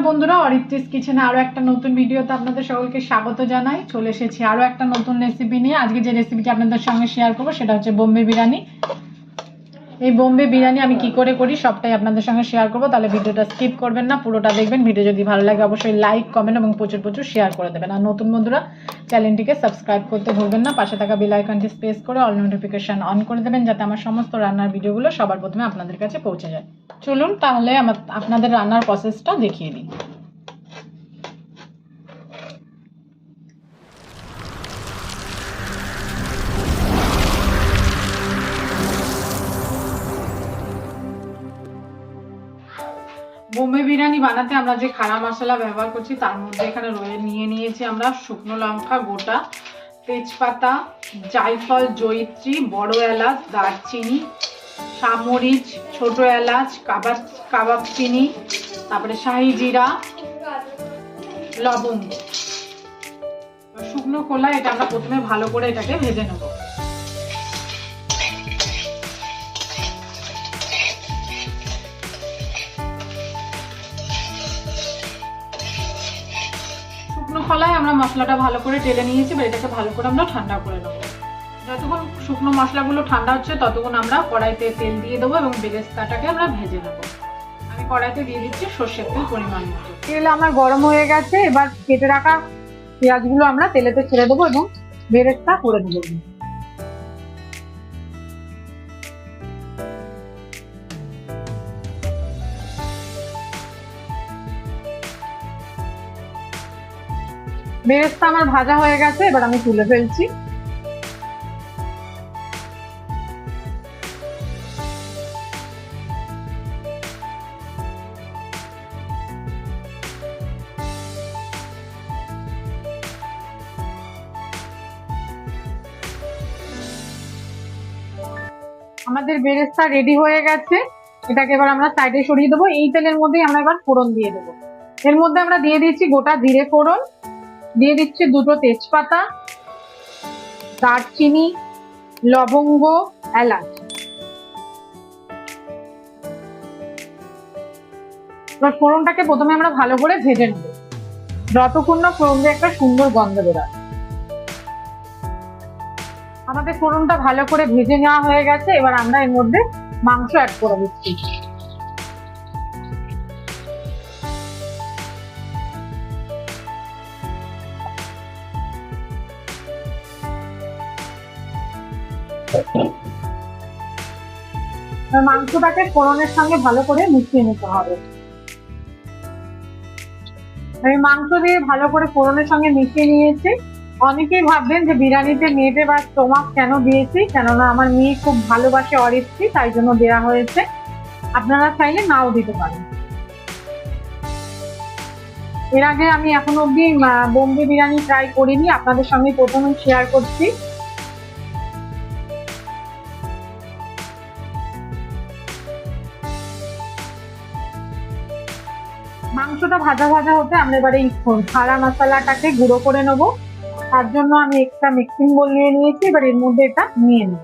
বন্ধুরা, অরিত্রিস কিচেনে আরো একটা নতুন ভিডিওতে আপনাদের সকলকে স্বাগত জানাই। চলে এসেছি আরো একটা নতুন রেসিপি নিয়ে। আজকে যে রেসিপিটি আপনাদের সঙ্গে শেয়ার করবো সেটা হচ্ছে বোম্বে বিরিয়ানি। এই বোম্বে বিরিয়ানি আমি কি করে করি সবটাই আপনাদের সঙ্গে শেয়ার করবো, তাহলে ভিডিওটা স্কিপ করবেন না, পুরোটা দেখবেন। ভিডিও যদি ভালো লাগে অবশ্যই লাইক, কমেন্ট এবং প্রচুর প্রচুর শেয়ার করে দেবেন। আর নতুন বন্ধুরা চ্যানেলটিকে সাবস্ক্রাইব করতে ভুলবেন না, পাশে থাকা বেল আইকনটি প্রেস করে অল নোটিফিকেশন অন করে দেবেন, যাতে আমার সমস্ত রান্নার ভিডিওগুলো সবার প্রথমে আপনাদের কাছে পৌঁছে যায়। চলুন তাহলে আপনাদের রান্নার প্রসেসটা দেখিয়ে দিই। বোম্বে বিরিয়ানি বানাতে আমরা যে খাড়া মশলা ব্যবহার করছি তার মধ্যে এখানে নিয়ে নিয়েছি আমরা শুকনো লঙ্কা গোটা, তেজপাতা, জায়ফল, জয়িত্রী, বড় এলাচ, দারচিনি, সামরিচ, ছোট এলাচ, কাবাব চিনি, তারপরে শাহি জিরা, লবঙ্গ, শুকনো খোলা। এটা আমরা প্রথমে ভালো করে এটাকে ভেজে নেব। শুকনো খোলায় আমরা মশলাটা ভালো করে টেলে নিয়েছি, এবার এটাকে ভালো করে আমরা ঠান্ডা করে নেবো। যতক্ষণ শুকনো মশলাগুলো ঠান্ডা হচ্ছে ততক্ষণ আমরা কড়াইতে তেল দিয়ে দেবো এবং বেরেস্তাটাকে আমরা ভেজে নেবো। আমি কড়াইতে দিয়ে দিচ্ছি সর্ষের তেল পরিমাণ মতো। তেল আমার গরম হয়ে গেছে, এবার কেটে রাখা পেঁয়াজগুলো আমরা তেলেতে ছেড়ে দেবো এবং বেরেস্তা করে দেবো। বেরেস্তা আমার ভাজা হয়ে গেছে, এবার আমি তুলে ফেলছি। আমাদের বেরেস্তা রেডি হয়ে গেছে, এটাকে এবার আমরা সাইডে সরিয়ে দেবো। এই তেলের মধ্যেই আমরা এবার ফোড়ন দিয়ে দেবো। এর মধ্যে আমরা দিয়ে দিচ্ছি গোটা জিরে ফোড়ন, দিয়ে দিচ্ছি দুটো তেজপাতা, দারচিনি, লবঙ্গ, এলাচ। এবার ফোড়নটাকে প্রথমে আমরা ভালো করে ভেজে নেব, যতক্ষণ না ফোড়ন দিয়ে একটা সুন্দর গন্ধ বেরোয়। আমাদের ফোড়নটা ভালো করে ভেজে নেওয়া হয়ে গেছে, এবার আমরা এর মধ্যে মাংস অ্যাড করে দিচ্ছি। মাংসটাকে ফোড়নের সঙ্গে ভালো করে মিশিয়ে নিতে হবে। আমি মাংস দিয়ে ভালো করে ফোড়নের সঙ্গে মিশিয়ে নিয়েছি। অনেকেই ভাববেন যে বিরিয়ানিতে মেটে বা স্টোমাক কেন দিয়েছি, কেননা আমার মেয়ে খুব ভালোবাসে অরিত্রি, তাই জন্য দেওয়া হয়েছে। আপনারা চাইলে নাও দিতে পারেন। এর আগে আমি এখনো অব্দি বোম্বে বিরিয়ানি ট্রাই করিনি, আপনাদের সঙ্গে প্রথমে শেয়ার করছি। মাংসটা ভাজা ভাজা হতে আমরা এবারে এই খাড়া মশলাটাকে গুঁড়ো করে নেব। তার জন্য আমি একটা মিক্সিং বোল নিয়ে নিয়েছি, এবার এর মধ্যে এটা নিয়ে নেব।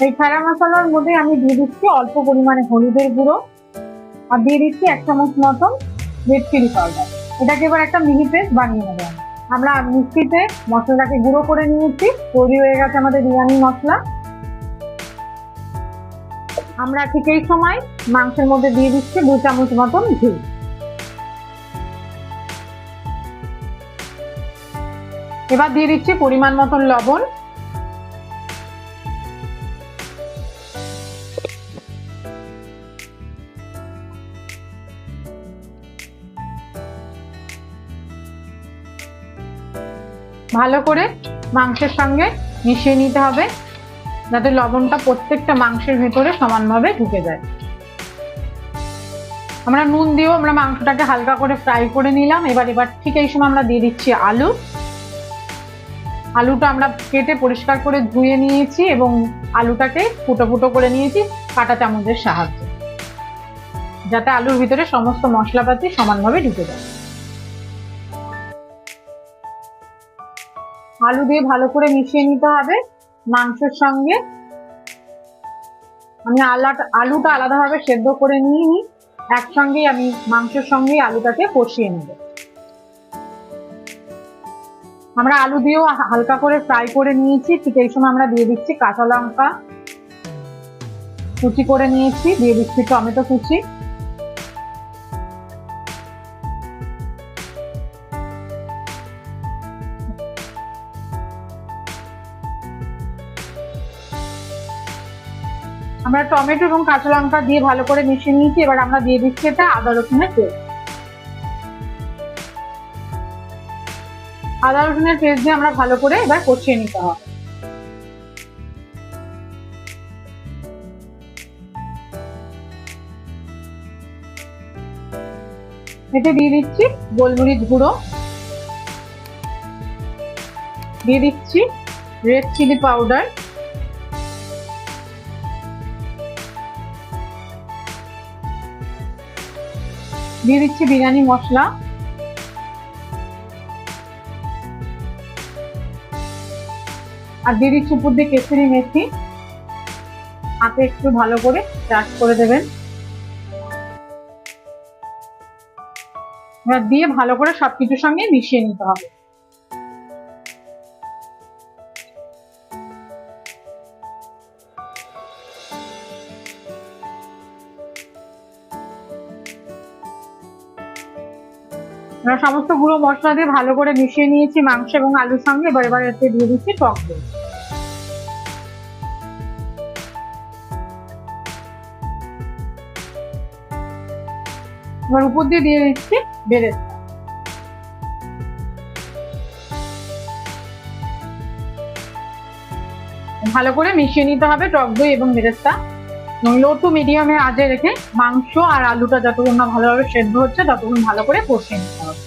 এই খাড়া মশলার মধ্যে আমি দিয়ে দিচ্ছি অল্প পরিমাণে হলুদের গুঁড়ো, আর দিয়ে দিচ্ছি 1 চামচ মতন রেড চিলি পাউডার। এটাকে এবার একটা মিহি পেস্ট বানিয়ে নেব। আমরা মিক্সিতে মশলাটাকে গুঁড়ো করে নিয়েছি, তৈরি হয়ে গেছে আমাদের বিরিয়ানি মশলা। আমরা ঠিক এই সময় মাংসের মধ্যে দিয়ে দিচ্ছি 2 চামচ মতন ঘি। এবার দিয়ে দিচ্ছি পরিমাণ মতন লবণ। ভালো করে মাংসের সঙ্গে মিশিয়ে নিতে হবে, যাতে লবণটা প্রত্যেকটা মাংসের ভেতরে সমানভাবে ঢুকে যায়। আমরা নুন দিয়েও আমরা মাংসটাকে হালকা করে ফ্রাই করে নিলাম। এবার ঠিক এই সময় আমরা দিয়ে দিচ্ছি আলু। আলুটা আমরা কেটে পরিষ্কার করে ধুয়ে নিয়েছি এবং আলুটাকে ফুটো ফুটো করে নিয়েছি কাঁটা চামচের সাহায্যে, যাতে আলুর ভিতরে সমস্ত মশলাপাতি সমানভাবে ঢুকে যায়। আলু দিয়ে ভালো করে মিশিয়ে নিতে হবে মাংসের সঙ্গে। আমি আলুটা আলাদাভাবে সেদ্ধ করে নিয়ে একসঙ্গেই আমি মাংসের সঙ্গে আলুটাকে কষিয়ে নেব। আমরা আলু দিয়েও হালকা করে ফ্রাই করে নিয়েছি। ঠিক এই সময় আমরা দিয়ে দিচ্ছি কাঁচা লঙ্কা কুচি করে নিয়েছি, দিয়ে দিচ্ছি টমেটো কুচি, আমরা টমেটো এবং কাঁচা লঙ্কা দিয়ে ভালো করে মিশিয়ে নিয়েছি। এবার আমরা দিয়ে দিচ্ছি এটা আদা রসুনের পেস্ট। আদা রসুনের পেস্ট দিয়ে আমরা ভালো করে এবার কষিয়ে নিতে হবে। এতে দিয়ে দিচ্ছি গোলমরিচ গুঁড়ো, দিয়ে দিচ্ছি রেড চিলি পাউডার, দিয়ে দিচ্ছি বিরিয়ানি মশলা, আর দিয়ে দিচ্ছি উপর দিয়ে কেসরি মেথি। হাতে একটু ভালো করে চাষ করে দেবেন। এবার দিয়ে ভালো করে সবকিছুর সঙ্গে মিশিয়ে নিতে হবে। সমস্ত গুঁড়ো মশলা দিয়ে ভালো করে মিশিয়ে নিয়েছি মাংস এবং আলুর সঙ্গে। এবার এতে দিয়ে দিচ্ছি টক দই। এবার উপর দিয়ে দিচ্ছি বেরেস্তা। ভালো করে মিশিয়ে নিতে হবে টক দই এবং বেরেস্তা। লো টু মিডিয়ামে আঁচে রেখে মাংস আর আলুটা যতক্ষণ না ভালোভাবে সেদ্ধ হচ্ছে ততক্ষণ ভালো করে কষিয়ে নিতে হবে।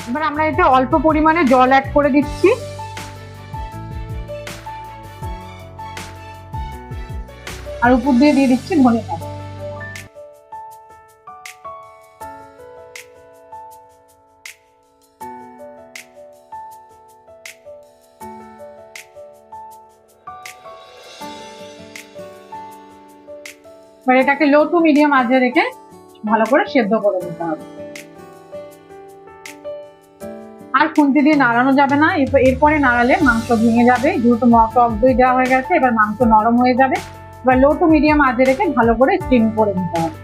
এবার আমরা এতে অল্প পরিমাণে জল অ্যাড করে দিচ্ছি। আর উপর দিয়ে দিয়ে দিচ্ছি ধনে পাতা। এবার এটাকে লো টু মিডিয়াম আঁচে রেখে ভালো করে সেদ্ধ করে দিতে হবে। আর খুন্তি দিয়ে নাড়ানো যাবে না, এরপরে নাড়ালে মাংস ভেঙে যাবে। যেহেতু টক দই দেওয়া হয়ে গেছে, এবার মাংস নরম হয়ে যাবে। এবার লো টু মিডিয়াম আঁচে রেখে ভালো করে স্টিম করে নিতে হবে।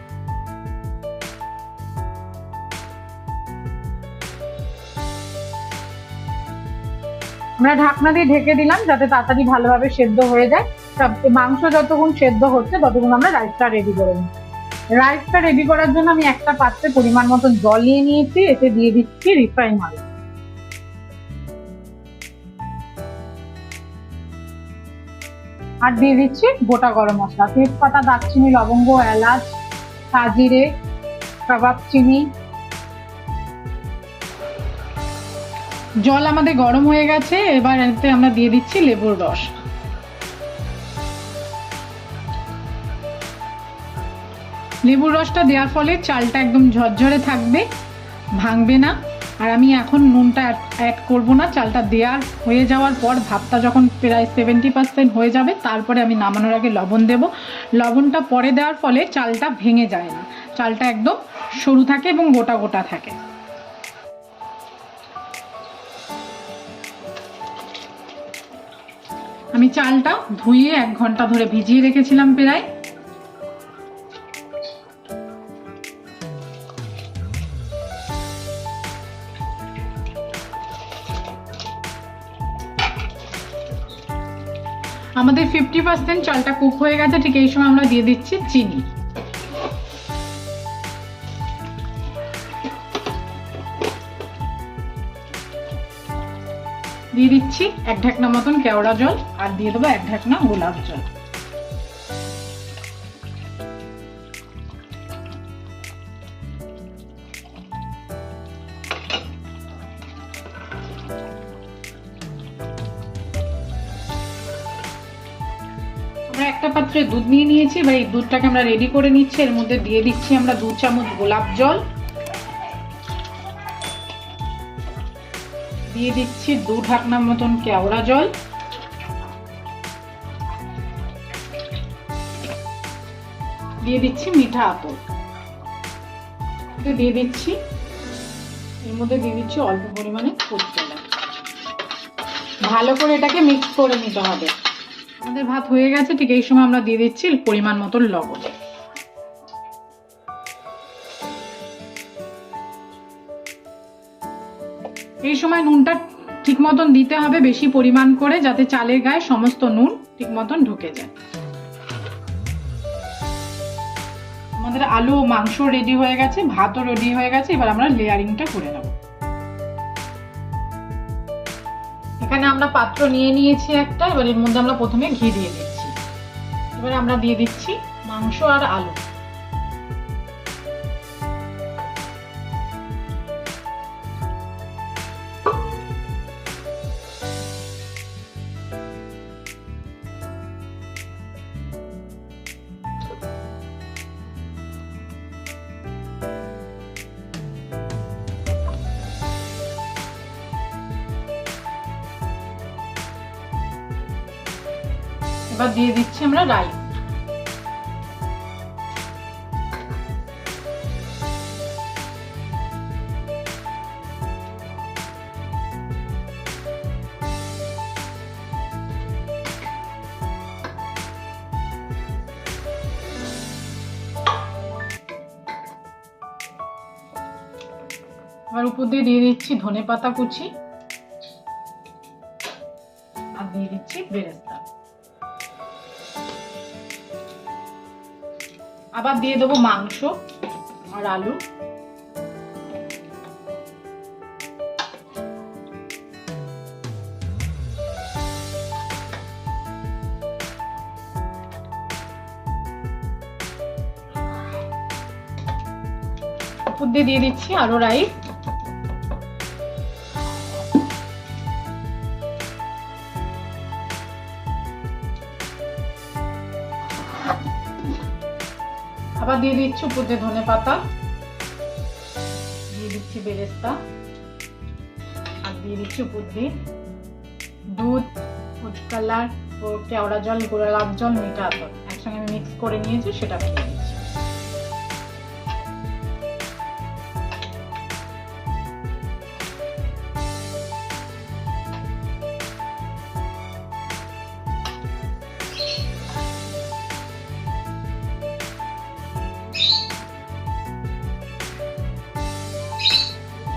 আমরা ঢাকনা দিয়ে ঢেকে দিলাম যাতে তাড়াতাড়ি ভালোভাবে সেদ্ধ হয়ে যায়। মাংস যতক্ষণ সেদ্ধ হচ্ছে ততক্ষণ আমরা রাইসটা রেডি করে নিই। রাইসটা রেডি করার জন্য আমি একটা পাত্রে পরিমাণ মতন জল নিয়ে নিয়েছি। এতে দিয়ে দিচ্ছি রিফাইন অয়েল, আর দিয়ে দিচ্ছি গোটা গরম মশলা, তেজপাতা, দারচিনি, লবঙ্গ, এলাচ, সাজিরে, কাবাব চিনি। জল আমাদের গরম হয়ে গেছে। এবার এতে আমরা দিয়ে দিচ্ছি লেবুর রস। লেবুর রসটা দেওয়ার ফলে চালটা একদম ঝরঝরে থাকবে, ভাঙবে না। আর আমি এখন নুনটা অ্যাড করব না। চালটা দেওয়ার হয়ে যাওয়ার পর ভাতটা যখন প্রায় 70% হয়ে যাবে তারপরে আমি নামানোর আগে লবণ দেব। লবণটা পরে দেওয়ার ফলে চালটা ভেঙে যায় না, চালটা একদম সরু থাকে এবং গোটা গোটা থাকে। আমি চালটা ধুয়ে 1 ঘন্টা ধরে ভিজিয়ে রেখেছিলাম প্রায়। আমাদের 50% চালটা কুক হয়ে গেছে। ঠিক এই সময় আমরা দিয়ে দিচ্ছি চিনি। দিয়ে দিচ্ছি 1 ঢাকনা মতন কেওড়া জল, আর দিয়ে দেবো 1 ঢাকনা গোলাপ জল। আমরা একটা পাত্রে দুধ নিয়ে নিয়েছি, এবার এই দুধটাকে আমরা রেডি করে নিচ্ছি। এর মধ্যে দিয়ে দিচ্ছি আমরা 2 চামচ গোলাপ জল, দিয়ে দিচ্ছি 2 ঢাকনা মতন কেওড়া জল, দিয়ে দিচ্ছি মিঠা আতর, দিয়ে দিচ্ছি এর মধ্যে দিয়ে দিচ্ছি অল্প পরিমাণে ফুড কালার। ভালো করে এটাকে মিক্স করে নিতে হবে। আমাদের ভাত হয়ে গেছে, ঠিক এই সময় আমরা দিয়ে দিচ্ছি পরিমাণ মতন লবণ। এই সময় নুনটা ঠিক মতন দিতে হবে, বেশি পরিমাণ করে, যাতে চালের গায়ে সমস্ত নুন ঠিক মতন ঢুকে যায়। আমাদের আলু ও মাংস রেডি হয়ে গেছে, ভাতও রেডি হয়ে গেছে। এবার আমরা লেয়ারিংটা করে নেব। এখানে আমরা পাত্র নিয়ে নিয়েছি একটা, এবার এর মধ্যে আমরা প্রথমে ঘি দিয়ে দিচ্ছি। এবার আমরা দিয়ে দিচ্ছি মাংস আর আলু। এবার দিয়ে দিচ্ছি আমরা রাই। এবার উপর দিয়ে দিচ্ছি ধনেপাতা কুচি আর দিয়ে দিচ্ছি বেরেস্তা। আবার দিয়ে দেবো মাংস আর আলু। উপর দিয়ে দিচ্ছি আরো রাইস। আবার দিয়ে দিচ্ছি উপর দিয়ে ধনেপাতা, দিয়ে দিচ্ছি বেরেস্তা আর দিয়ে দিচ্ছি উপর দিয়ে দুধ, ফুড কালার ও কেওড়া জল, গোলাপ জল, মিঠা আতর একসঙ্গে আমি মিক্স করে নিয়েছি, সেটা দিয়ে দিচ্ছি।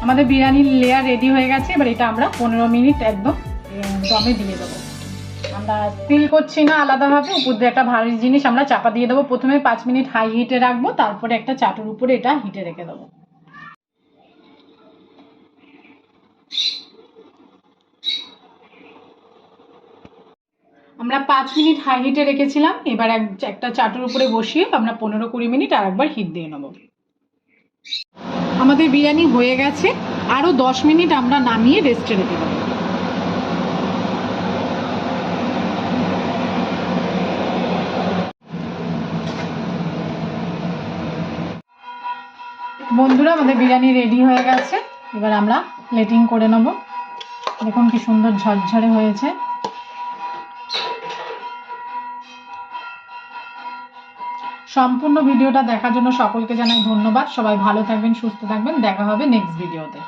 আমাদের বিরিয়ানির লেয়ার রেডি হয়ে গেছে। এবার এটা আমরা 15 মিনিট একদম দমে দিয়ে দেবো। আমরা স্টিল করছি না আলাদাভাবে, উপর দিয়ে একটা ভারী জিনিস আমরা চাপা দিয়ে দেবো। প্রথমে 5 মিনিট হাই হিটে রাখবো, তারপরে একটা চাটুর উপরে এটা হিটে রেখে দেবো। আমরা 5 মিনিট হাই হিটে রেখেছিলাম। এবার একটা চাটুর উপরে বসিয়ে আমরা 15-20 মিনিট আর একবার হিট দিয়ে নেবো। আমাদের বিরিয়ানি হয়ে গেছে, আরো 10 মিনিট আমরা নামিয়ে রেস্টে রেখে দেবো। বন্ধুরা, আমাদের বিরিয়ানি রেডি হয়ে গেছে। এবার আমরা প্লেটিং করে নেব। দেখুন কি সুন্দর ঝরঝরে হয়েছে। সম্পূর্ণ ভিডিওটা দেখার জন্য সকলকে জানাই ধন্যবাদ। সবাই ভালো থাকবেন, সুস্থ থাকবেন। দেখা হবে নেক্সট ভিডিওতে।